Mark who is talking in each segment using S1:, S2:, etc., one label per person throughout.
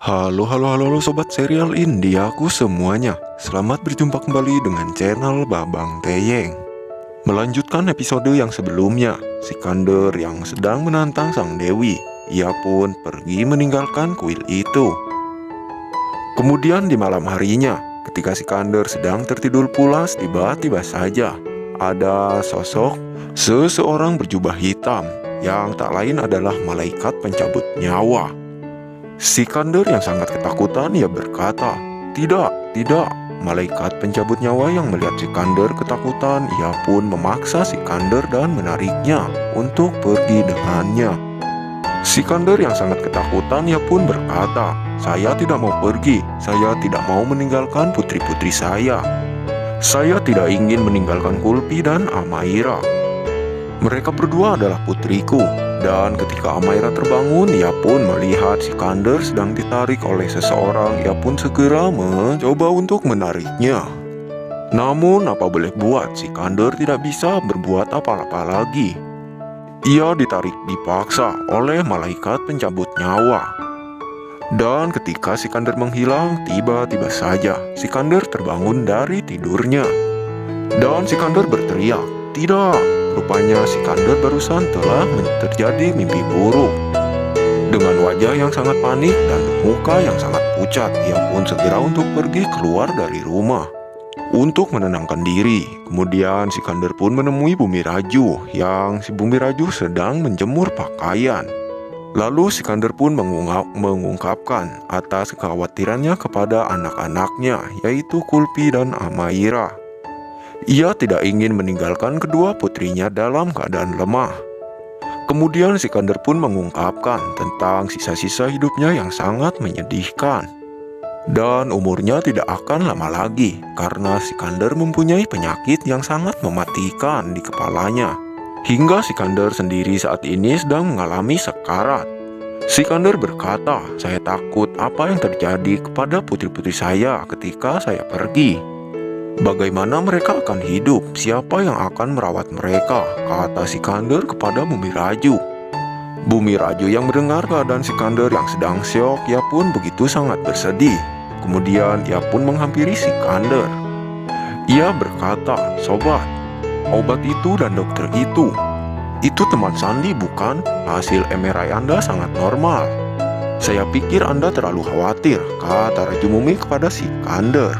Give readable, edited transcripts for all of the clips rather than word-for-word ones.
S1: Halo Sobat Serial Indiaku semuanya. Selamat berjumpa kembali dengan channel Babang Teyeng. Melanjutkan episode yang sebelumnya, Sikander yang sedang menantang Sang Dewi, ia pun pergi meninggalkan kuil itu. Kemudian di malam harinya, ketika Sikander sedang tertidur pulas, tiba-tiba saja ada sosok seseorang berjubah hitam yang tak lain adalah malaikat pencabut nyawa. Sikander yang sangat ketakutan, ia berkata, "Tidak, tidak." Malaikat pencabut nyawa yang melihat Sikander ketakutan, ia pun memaksa Sikander dan menariknya untuk pergi dengannya. Sikander yang sangat ketakutan, ia pun berkata, "Saya tidak mau pergi, saya tidak mau meninggalkan putri-putri saya. Saya tidak ingin meninggalkan Kulpi dan Amaira. Mereka berdua adalah putriku." Dan ketika Amaira terbangun, ia pun melihat Sikander sedang ditarik oleh seseorang. Ia pun segera mencoba untuk menariknya. Namun apa boleh buat, Sikander tidak bisa berbuat apa-apa lagi. Ia ditarik dipaksa oleh malaikat pencabut nyawa. Dan ketika Sikander menghilang, tiba-tiba saja Sikander terbangun dari tidurnya. Dan Sikander berteriak, "Tidak!" Rupanya Sikander barusan telah terjadi mimpi buruk. Dengan wajah yang sangat panik dan muka yang sangat pucat, ia pun segera untuk pergi keluar dari rumah untuk menenangkan diri. Kemudian Sikander pun menemui Bumi Raju, yang si Bumi Raju sedang menjemur pakaian. Lalu Sikander pun mengungkapkan atas kekhawatirannya kepada anak-anaknya, yaitu Kulpi dan Amaira. Ia tidak ingin meninggalkan kedua putrinya dalam keadaan lemah. Kemudian Sikander pun mengungkapkan tentang sisa-sisa hidupnya yang sangat menyedihkan. Dan umurnya tidak akan lama lagi, karena Sikander mempunyai penyakit yang sangat mematikan di kepalanya. Hingga Sikander sendiri saat ini sedang mengalami sekarat. Sikander berkata, "Saya takut apa yang terjadi kepada putri-putri saya ketika saya pergi. Bagaimana mereka akan hidup? Siapa yang akan merawat mereka?" kata Sikander kepada Bumi Raju. Bumi Raju yang mendengar keadaan Sikander yang sedang syok, ia pun begitu sangat bersedih. Kemudian ia pun menghampiri Sikander. Ia berkata, "Sobat, obat itu dan dokter itu teman Sandi bukan? Hasil MRI Anda sangat normal. Saya pikir Anda terlalu khawatir," kata Raju Mumi kepada Sikander.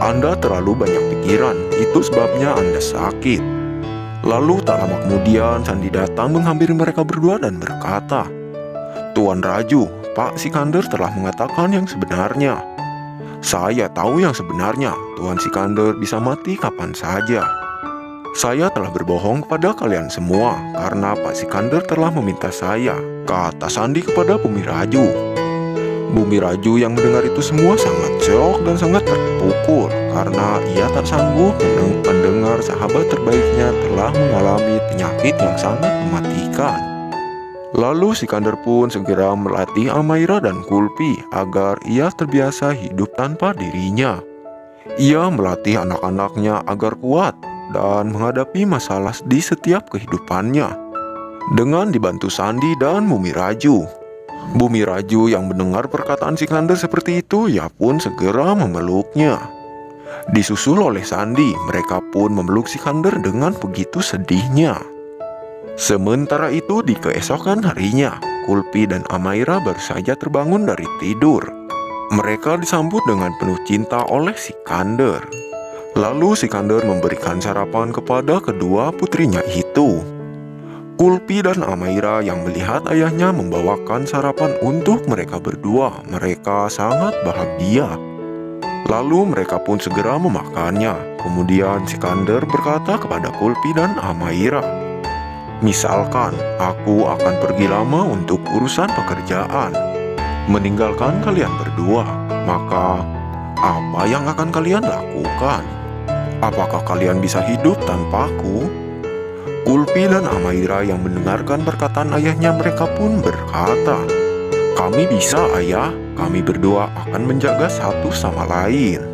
S1: "Anda terlalu banyak pikiran, itu sebabnya Anda sakit." Lalu tak lama kemudian Sandi datang menghampiri mereka berdua dan berkata, "Tuan Raju, Pak Sikander telah mengatakan yang sebenarnya." "Saya tahu yang sebenarnya, Tuan Sikander bisa mati kapan saja. Saya telah berbohong kepada kalian semua karena Pak Sikander telah meminta saya," kata Sandi kepada Bumi Raju. Bumi Raju yang mendengar itu semua sangat shock dan sangat terpukul karena ia tak sanggup mendengar sahabat terbaiknya telah mengalami penyakit yang sangat mematikan. Lalu Sikander pun segera melatih Amaira dan Kulpi agar ia terbiasa hidup tanpa dirinya. Ia melatih anak-anaknya agar kuat dan menghadapi masalah di setiap kehidupannya dengan dibantu Sandi dan Bumi Raju. Bumi Raju yang mendengar perkataan Sikander seperti itu, ia pun segera memeluknya. Disusul oleh Sandi, mereka pun memeluk Sikander dengan begitu sedihnya. Sementara itu di keesokan harinya, Kulpi dan Amaira baru saja terbangun dari tidur. Mereka disambut dengan penuh cinta oleh Sikander. Lalu Sikander memberikan sarapan kepada kedua putrinya itu. Kulpi dan Amaira yang melihat ayahnya membawakan sarapan untuk mereka berdua, mereka sangat bahagia. Lalu mereka pun segera memakannya. Kemudian Sikander berkata kepada Kulpi dan Amaira, "Misalkan aku akan pergi lama untuk urusan pekerjaan, meninggalkan kalian berdua, maka apa yang akan kalian lakukan? Apakah kalian bisa hidup tanpaku?" Kulpi dan Amaira yang mendengarkan perkataan ayahnya, mereka pun berkata, "Kami bisa, ayah. Kami berdua akan menjaga satu sama lain."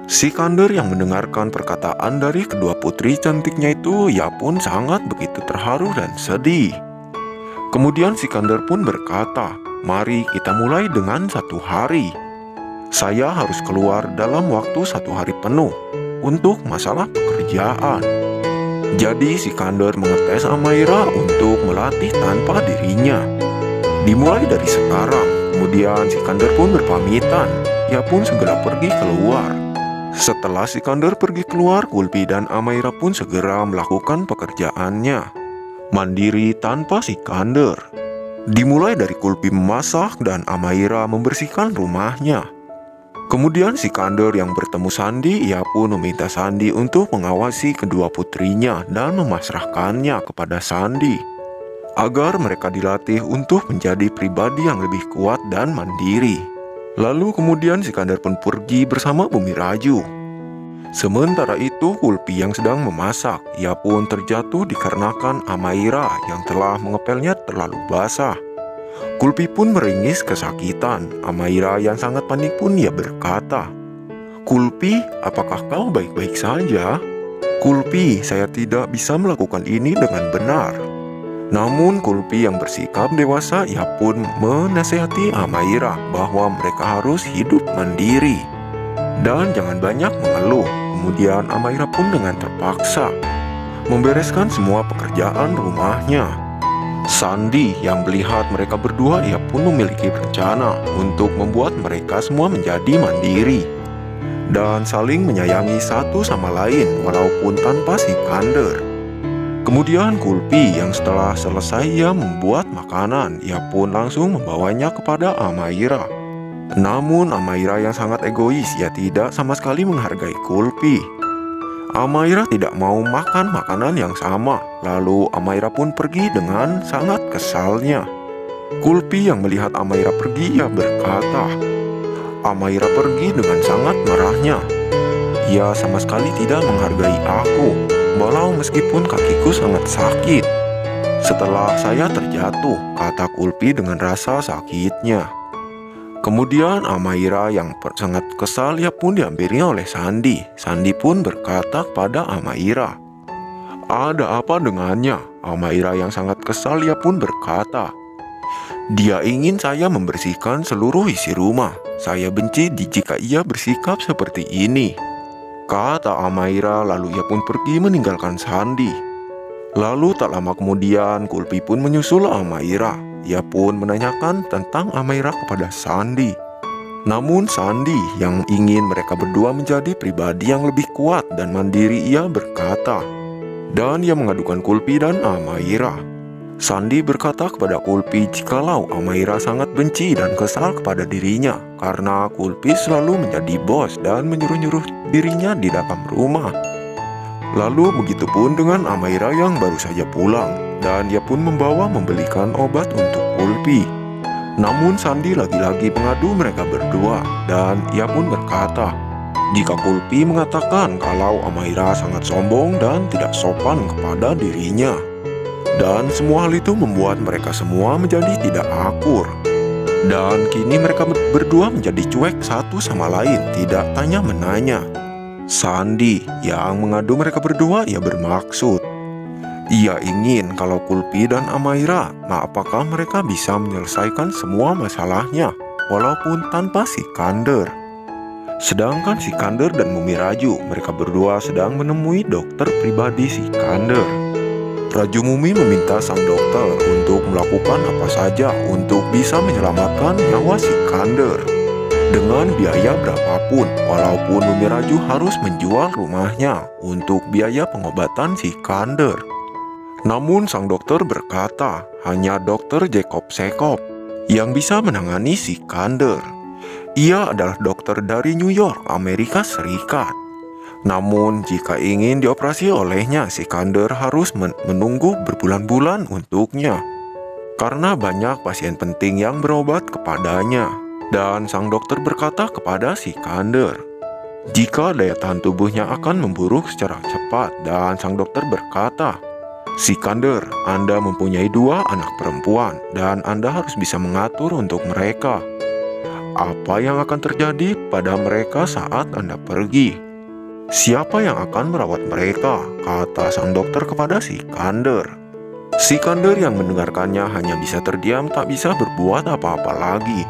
S1: Sikander yang mendengarkan perkataan dari kedua putri cantiknya itu, ia pun sangat begitu terharu dan sedih. Kemudian Sikander pun berkata, Mari kita mulai dengan 1 hari. Saya harus keluar dalam waktu 1 hari penuh untuk masalah pekerjaan. Jadi Sikander mengetes Amaira untuk melatih tanpa dirinya. Dimulai dari sekarang, kemudian Sikander pun berpamitan. Ia pun segera pergi keluar. Setelah Sikander pergi keluar, Kulpi dan Amaira pun segera melakukan pekerjaannya. Mandiri tanpa Sikander. Dimulai dari Kulpi memasak dan Amaira membersihkan rumahnya. Kemudian Sikander yang bertemu Sandi, ia pun meminta Sandi untuk mengawasi kedua putrinya dan memasrahkannya kepada Sandi, agar mereka dilatih untuk menjadi pribadi yang lebih kuat dan mandiri. Lalu kemudian Sikander pun pergi bersama Bumi Raju. Sementara itu Kulpi yang sedang memasak, ia pun terjatuh dikarenakan Amaira yang telah mengepelnya terlalu basah. Kulpi pun meringis kesakitan. Amaira yang sangat panik pun ia berkata, "Kulpi, apakah kau baik-baik saja?" "Kulpi, saya tidak bisa melakukan ini dengan benar." Namun Kulpi yang bersikap dewasa, ia pun menasihati Amaira bahwa mereka harus hidup mandiri dan jangan banyak mengeluh. Kemudian Amaira pun dengan terpaksa membereskan semua pekerjaan rumahnya. Sandi yang melihat mereka berdua, ia pun memiliki rencana untuk membuat mereka semua menjadi mandiri dan saling menyayangi satu sama lain walaupun tanpa Sikander. Kemudian Kulpi yang setelah selesai ia membuat makanan, ia pun langsung membawanya kepada Amaira. Namun Amaira yang sangat egois, ia tidak sama sekali menghargai Kulpi. Amaira tidak mau makan makanan yang sama. Lalu Amaira pun pergi dengan sangat kesalnya. Kulpi yang melihat Amaira pergi, ia berkata, "Amaira pergi dengan sangat marahnya. Ia sama sekali tidak menghargai aku, walau meskipun kakiku sangat sakit. Setelah saya terjatuh," kata Kulpi dengan rasa sakitnya. Kemudian Amaira yang sangat kesal, ia pun dihampiri oleh Sandi. Sandi pun berkata kepada Amaira, "Ada apa dengannya?" Amaira yang sangat kesal, ia pun berkata, "Dia ingin saya membersihkan seluruh isi rumah. Saya benci jika ia bersikap seperti ini," kata Amaira. Lalu ia pun pergi meninggalkan Sandi. Lalu tak lama kemudian Kulpi pun menyusul Amaira. Ia pun menanyakan tentang Amaira kepada Sandi. Namun Sandi yang ingin mereka berdua menjadi pribadi yang lebih kuat dan mandiri, ia berkata, dan ia mengadukan Kulpi dan Amaira. Sandi berkata kepada Kulpi jikalau Amaira sangat benci dan kesal kepada dirinya karena Kulpi selalu menjadi bos dan menyuruh-nyuruh dirinya di dalam rumah. Lalu begitupun dengan Amaira yang baru saja pulang, dan ia pun membelikan obat untuk Kulpi. Namun Sandi lagi-lagi mengadu mereka berdua, dan ia pun berkata, jika Kulpi mengatakan kalau Amaira sangat sombong dan tidak sopan kepada dirinya. Dan semua hal itu membuat mereka semua menjadi tidak akur. Dan kini mereka berdua menjadi cuek satu sama lain, tidak tanya-menanya. Sandi yang mengadu mereka berdua, ia bermaksud, ia ingin kalau Kulpi dan Amaira, apakah mereka bisa menyelesaikan semua masalahnya walaupun tanpa Sikander. Sedangkan Sikander dan Bumi Raju, mereka berdua sedang menemui dokter pribadi Sikander. Raju Mumi meminta sang dokter untuk melakukan apa saja untuk bisa menyelamatkan nyawa Sikander dengan biaya berapapun, walaupun Bumi Raju harus menjual rumahnya untuk biaya pengobatan Sikander. Namun sang dokter berkata, hanya dokter Jacob Sekop yang bisa menangani Sikander. Ia adalah dokter dari New York, Amerika Serikat. Namun jika ingin dioperasi olehnya, Sikander harus menunggu berbulan-bulan untuknya, karena banyak pasien penting yang berobat kepadanya. Dan sang dokter berkata kepada Sikander, jika daya tahan tubuhnya akan memburuk secara cepat. Dan sang dokter berkata, Sikander, Anda mempunyai 2 anak perempuan dan Anda harus bisa mengatur untuk mereka. Apa yang akan terjadi pada mereka saat Anda pergi? Siapa yang akan merawat mereka? Kata sang dokter kepada Sikander. Sikander yang mendengarkannya hanya bisa terdiam, tak bisa berbuat apa-apa lagi.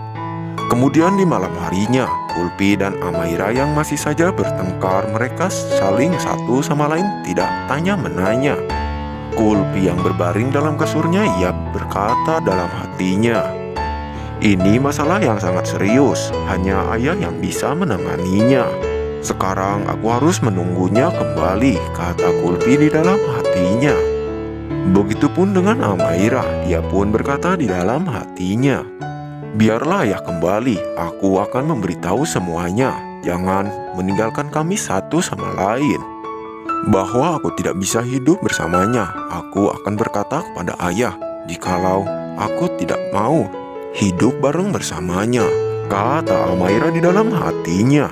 S1: Kemudian di malam harinya, Kulpi dan Amaira yang masih saja bertengkar, mereka saling satu sama lain tidak tanya-menanya. Kulpi yang berbaring dalam kasurnya, ia berkata dalam hatinya, "Ini masalah yang sangat serius, hanya ayah yang bisa menanganinya. Sekarang aku harus menunggunya kembali," kata Kulpi di dalam hatinya. Begitupun dengan Amaira, ia pun berkata di dalam hatinya, "Biarlah ayah kembali, aku akan memberitahu semuanya. Jangan meninggalkan kami satu sama lain. Bahwa aku tidak bisa hidup bersamanya, aku akan berkata kepada ayah, jikalau aku tidak mau hidup bareng bersamanya," kata Amaira di dalam hatinya.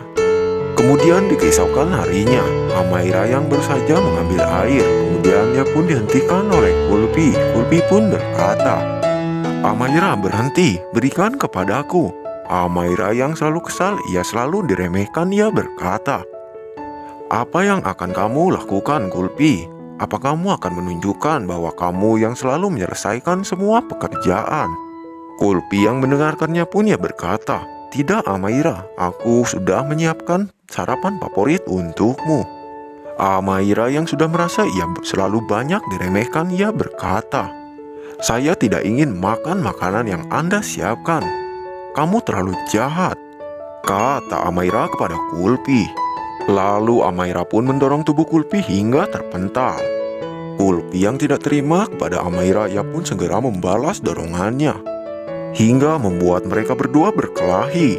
S1: Kemudian di keesokan harinya, Amaira yang baru saja mengambil air, kemudian ia pun dihentikan oleh Kulpi. Kulpi pun berkata, "Amaira, berhenti, berikan kepadaku." Amaira yang selalu kesal, ia selalu diremehkan, ia berkata, "Apa yang akan kamu lakukan, Kulpi? Apa kamu akan menunjukkan bahwa kamu yang selalu menyelesaikan semua pekerjaan?" Kulpi yang mendengarkannya pun ia berkata, "Tidak, Amaira, aku sudah menyiapkan sarapan favorit untukmu." Amaira yang sudah merasa ia selalu banyak diremehkan, ia berkata, "Saya tidak ingin makan makanan yang Anda siapkan. Kamu terlalu jahat," kata Amaira kepada Kulpi. Lalu Amaira pun mendorong tubuh Kulpi hingga terpental. Kulpi yang tidak terima kepada Amaira, ia pun segera membalas dorongannya, hingga membuat mereka berdua berkelahi.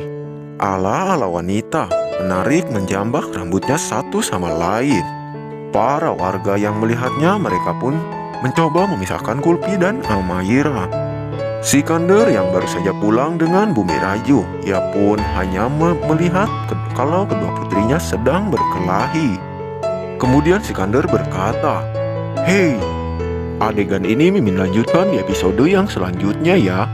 S1: Ala-ala wanita, menarik menjambak rambutnya satu sama lain. Para warga yang melihatnya, mereka pun mencoba memisahkan Kulpi dan Amaira. Sikander yang baru saja pulang dengan Bumi Rayu, ia pun hanya melihat kalau kedua putrinya sedang berkelahi. Kemudian Sikander berkata, "Hei, adegan ini Mimin lanjutkan di episode yang selanjutnya ya."